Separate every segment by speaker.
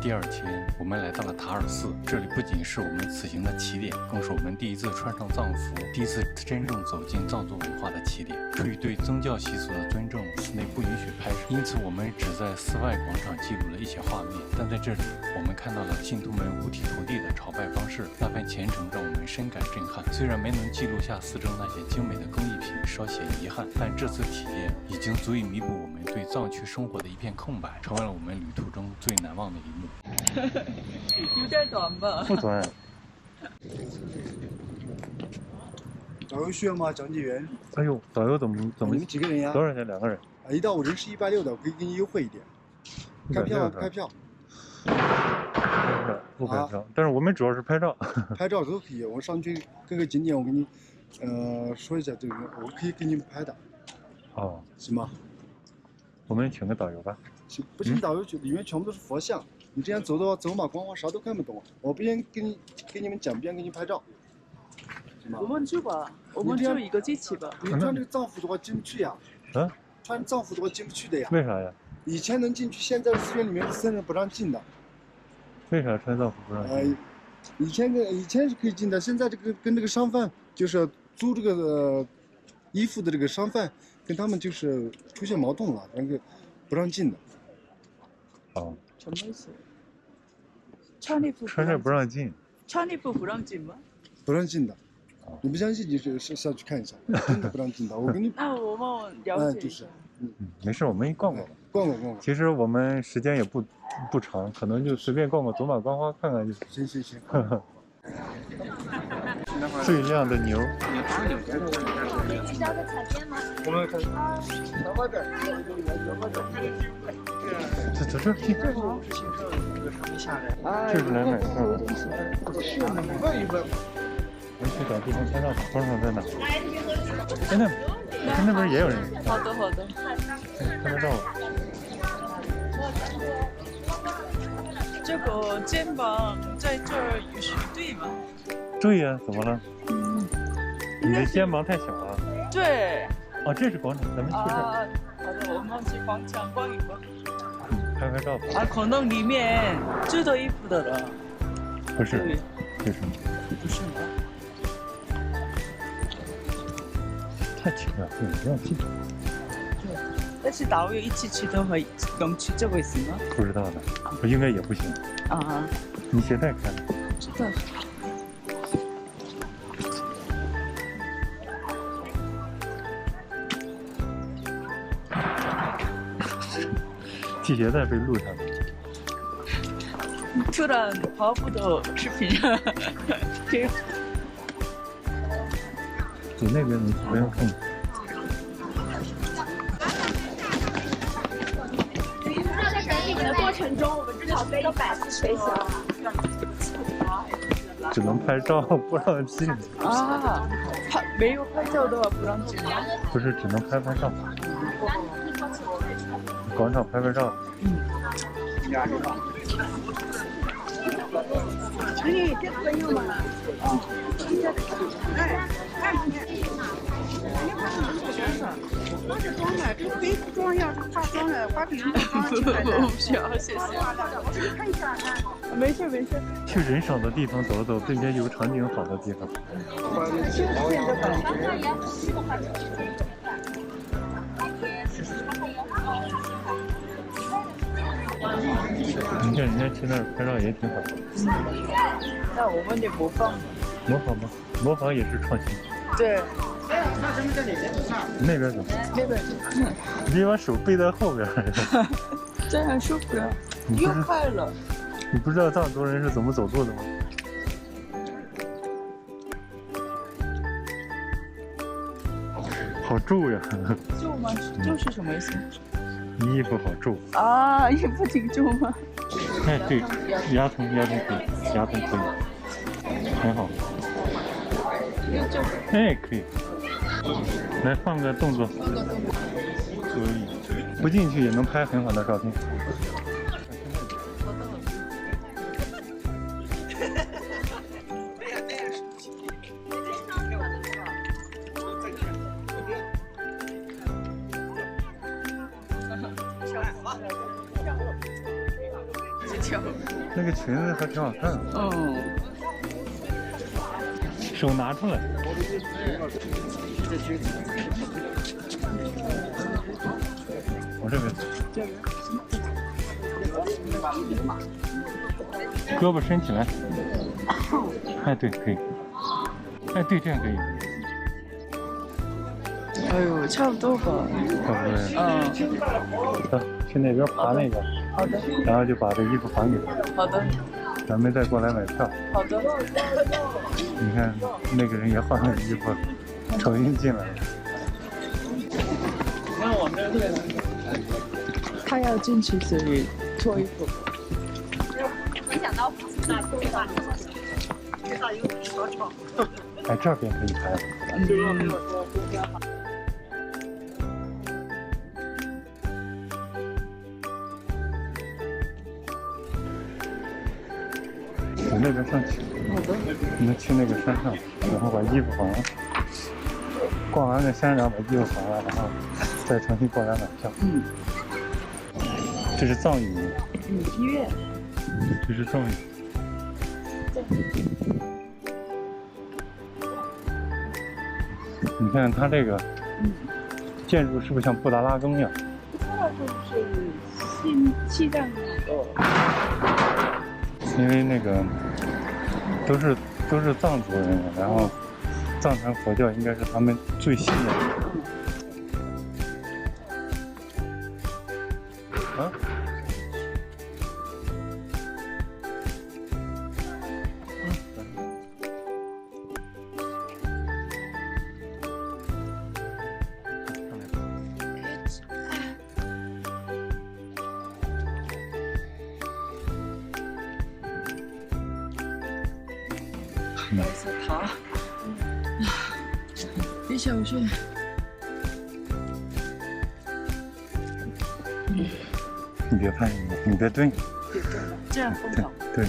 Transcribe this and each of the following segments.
Speaker 1: 第二天，我们来到了塔尔寺，这里不仅是我们此行的起点，更是我们第一次穿上藏服、第一次真正走进藏族文化的起点。出于对宗教习俗的尊重，寺内不允许拍摄，因此我们只在寺外广场记录了一些画面。但在这里，我们看到了信徒们五体投地的朝拜方式，那份虔诚让我们深感震撼。虽然没能记录下寺中那些精美的工艺品，稍显遗憾，但这次体验已经足以弥补我们对藏区生活的一片空白，成为了我们旅途中最难忘的一幕。
Speaker 2: 有点短吧？
Speaker 1: 不短。
Speaker 3: 导游需要吗？讲解员？
Speaker 1: 哎呦，导游怎么？
Speaker 3: 你们几个人呀？
Speaker 1: 多少钱？2个人。
Speaker 3: 啊，一到5人是160的，我可以给你优惠一点。开票啊，开票。
Speaker 1: 不开票，但是我们主要是拍照。
Speaker 3: 拍照都可以，我上去各个景点，我给你，说一下这个，我可以给你们拍的。
Speaker 1: 哦，
Speaker 3: 行吗？
Speaker 1: 我们请个导游吧。
Speaker 3: 不请导游去，里面全部都是佛像，你这样走的话，走马观花，啥都看不懂。我边给你们讲，边给你拍照。
Speaker 2: 我们去吧，我们就一个机器吧。
Speaker 3: 你穿这个藏服的话进不去呀。
Speaker 1: 啊？
Speaker 3: 穿藏服的话进不去的呀。
Speaker 1: 为啥呀？
Speaker 3: 以前能进去，现在寺院里面的僧人不让进的。
Speaker 1: 为啥穿藏服不让进？
Speaker 3: 以前是可以进的，现在这个跟这个商贩就是租这个衣服的这个商贩，跟他们就是出现矛盾了，那个不让进的。
Speaker 1: 哦。
Speaker 2: 什么意思？穿礼服
Speaker 1: 穿着不让进。
Speaker 2: 穿礼服不让进吗？
Speaker 3: 不让进的。你不相信你就下去看一下，真的不让进的。我给你。
Speaker 2: 那我们了解一下。
Speaker 1: 没事，我们逛逛。
Speaker 3: 逛逛。
Speaker 1: 其实我们时间也不长，可能就随便逛逛，走马观花看看就
Speaker 3: 行。行。
Speaker 1: 最靓的牛。
Speaker 4: 你要个彩电吗？
Speaker 3: 我们看。
Speaker 1: 走这去。就是来买票的。我们去找地方拍照，广场在哪？哎，那边也有人。
Speaker 2: 好的。
Speaker 1: 拍照。
Speaker 2: 这个肩膀在这儿允许对吗？
Speaker 1: 对呀，怎么了？你的肩膀太小了。
Speaker 2: 对。
Speaker 1: 哦，这是广场，咱们去这儿。
Speaker 2: 好的，我们去广场逛一逛。
Speaker 1: 拍照吧。
Speaker 2: 啊，可能里面最多衣服的人。
Speaker 1: 不是。这是。
Speaker 2: 不是吗？
Speaker 1: 太奇怪了，不要进。
Speaker 2: 但是导游一起去的话，能去这个行吗？
Speaker 1: 不知道的，应该也不行。
Speaker 2: 啊。
Speaker 1: 你鞋带开了？
Speaker 2: 知道。
Speaker 1: 系鞋带被录下来。
Speaker 2: 突然跑步的视频。
Speaker 1: 走那边你不要看。
Speaker 4: 在等你的过程中，我们至少背了100次水箱。
Speaker 1: 只能拍照，不让进。
Speaker 2: 啊，没有拍照的话不让进吗？
Speaker 1: 不是，只能拍照。广场拍照。
Speaker 4: 你这个用吗？这是装的，这背服装要是化妆的，花瓶子装进来的。
Speaker 2: 不需要，谢谢。
Speaker 4: 我给你看一下，
Speaker 2: 没事。
Speaker 1: 去人少的地方走走，并且有场景好的地方。你看人家去那儿拍照也挺好的。
Speaker 2: 那我们得模仿。
Speaker 1: 模仿也是创新。
Speaker 2: 对。
Speaker 1: 那边走。
Speaker 2: 那边走。
Speaker 1: 你别把手背在后边。
Speaker 2: 这样舒服呀。又快了。
Speaker 1: 你不知道藏族人是怎么走路的吗？好皱呀。
Speaker 2: 皱吗？皱是什么意思？
Speaker 1: 衣服好皱。
Speaker 2: 啊，衣服挺皱吗？
Speaker 1: 哎，对，牙疼可以，很好。哎，可以。来放个动作。可以。不进去也能拍很好的照片。
Speaker 2: 跳。
Speaker 1: 那个裙子还挺好看的。
Speaker 2: 哦。
Speaker 1: 手拿出来。我这边。胳膊伸起来。哎，对，可以。哎，对，这样可以。
Speaker 2: 哎呦，差不多吧。
Speaker 1: 差不多。
Speaker 2: 嗯。
Speaker 1: 去那边爬那个。
Speaker 2: 好的。
Speaker 1: 然后就把这衣服还给他。
Speaker 2: 好的。
Speaker 1: 咱们再过来买票。
Speaker 2: 好的。
Speaker 1: 你看那个人也换了衣服，重新进来了。
Speaker 2: 他要进去这里脱衣服。
Speaker 4: 没想到那规划。
Speaker 1: 哎，这边可以拍了。从那边上去。
Speaker 2: 好的。
Speaker 1: 我们去那个山上，然后把衣服还了。逛完那山，然后把衣服还了，然后再重新过来买票。
Speaker 2: 嗯。
Speaker 1: 这是藏语。
Speaker 2: 医院。
Speaker 1: 这是藏语。你看它这个建筑是不是像布达拉宫一样？
Speaker 2: 布达拉宫是西藏
Speaker 1: 因为那个都是藏族人，然后藏传佛教应该是他们最信仰的。啊？
Speaker 2: 白色塔，别小心。
Speaker 1: 你别拍，你别蹲。
Speaker 2: 这样更好。
Speaker 1: 对。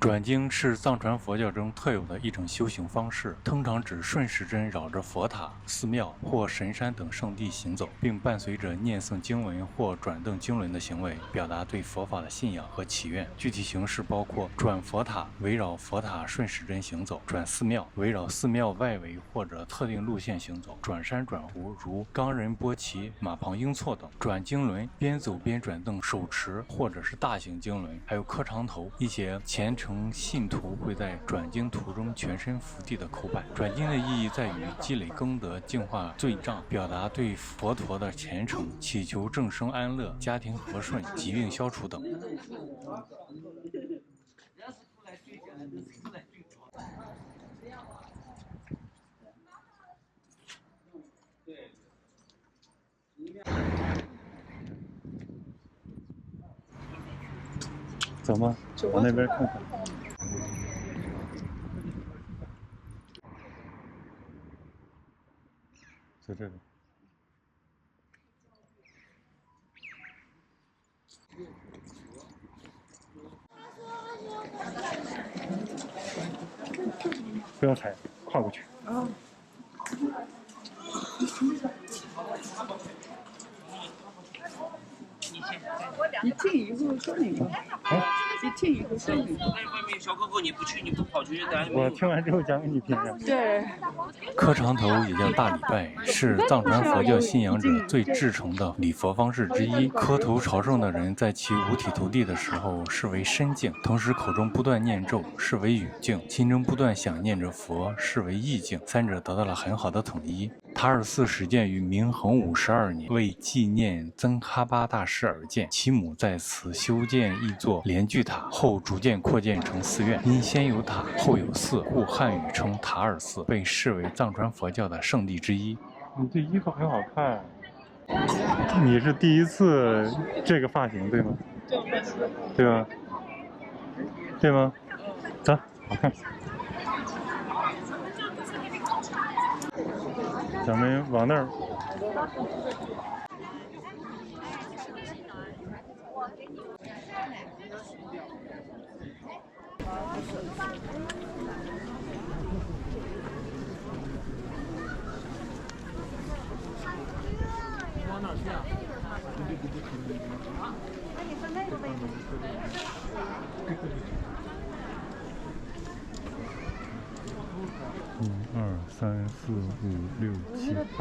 Speaker 1: 转经是藏传佛教中特有的一种修行方式，通常指顺时针绕着佛塔、寺庙或神山等圣地行走，并伴随着念诵经文或转动经轮的行为，表达对佛法的信仰和祈愿。具体形式包括转佛塔，围绕佛塔顺时针行走；转寺庙，围绕寺庙外围或者特定路线行走；转山转湖，如冈仁波齐、马旁英措等；转经轮，边走边转动手持或者是大型经轮，还有磕长头。一些虔诚信徒会在转经途中全身伏地的叩拜。转经的意义在于积累功德、净化罪障，表达对佛陀的虔诚，祈求众生安乐、家庭和顺、疾病消除等。走吗？往那边看看。在这里。不要踩，跨过去。
Speaker 2: 啊。一听以后说你们，一听以后说你们。
Speaker 5: 那外面小哥哥你不去，你不跑出去，
Speaker 1: 我听完之后讲给你听。
Speaker 2: 对。
Speaker 1: 磕长头也叫大礼拜，是藏传佛教信仰者最至诚的礼佛方式之一。磕头朝圣的人在其五体投地的时候视为身境，同时口中不断念咒视为语境，心中不断想念着佛视为意境，三者得到了很好的统一。塔尔寺始建于明洪52年，为纪念增喀巴大师而建。其母在此修建一座莲聚塔，后逐渐扩建成寺院。因先有塔，后有寺，故汉语称塔尔寺，被视为藏传佛教的圣地之一。你这衣服很好看。你是第一次这个发型对吗？对吧？对吗？走，好看。咱们往那儿。1、2、3、4、5、6、7、8。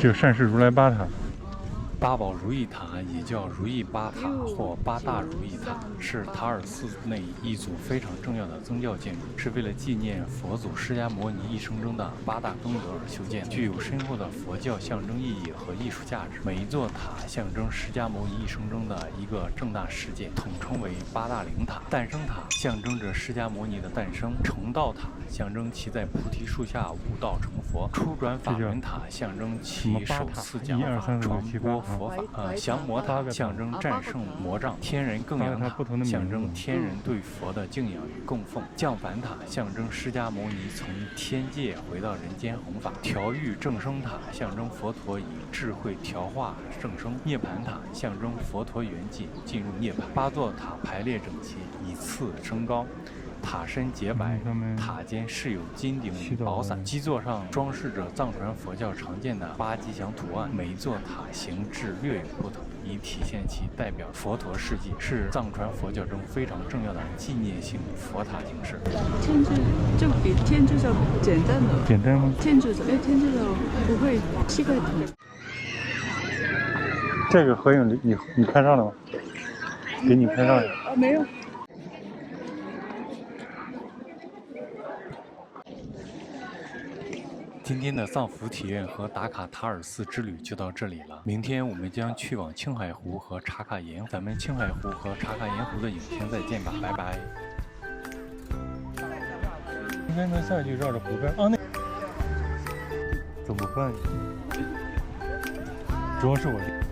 Speaker 1: 这个善事如来八塔。八宝如意塔也叫如意八塔或八大如意塔，是塔尔寺内一组非常重要的宗教建筑，是为了纪念佛祖释迦牟尼一生中的八大功德而修建，具有深厚的佛教象征意义和艺术价值。每一座塔象征释迦牟尼一生中的一个重大事件，统称为八大灵塔。诞生塔象征着释迦牟尼的诞生，成道塔象征其在菩提树下悟道成佛，出转法轮塔象征其首次讲法传播佛法，降魔塔象征战胜魔障，天人供养塔象征天人对佛的敬仰与供奉，降凡塔象征释迦牟尼从天界回到人间弘法，调御正生塔象征佛陀以智慧调化正生，涅槃塔象征佛陀圆寂进入涅槃。八座塔排列整齐，依次升高。塔身洁白，塔间饰有金顶与宝伞，基座上装饰着藏传佛教常见的八吉祥图案。每一座塔形制略有不同，以体现其代表佛陀事迹，是藏传佛教中非常重要的纪念性佛塔形式。
Speaker 2: 天主就比天主教简单了。
Speaker 1: 简单吗？
Speaker 2: 天主教不会膝盖疼。
Speaker 1: 这个合影你拍上了吗？给你拍上了。
Speaker 2: 没有。
Speaker 1: 今天的藏服体验和打卡塔尔寺之旅就到这里了。明天我们将去往青海湖和茶卡盐湖，咱们青海湖和茶卡盐湖的影片再见吧，拜拜。应该能下去绕着湖边啊，那怎么办？主要是我。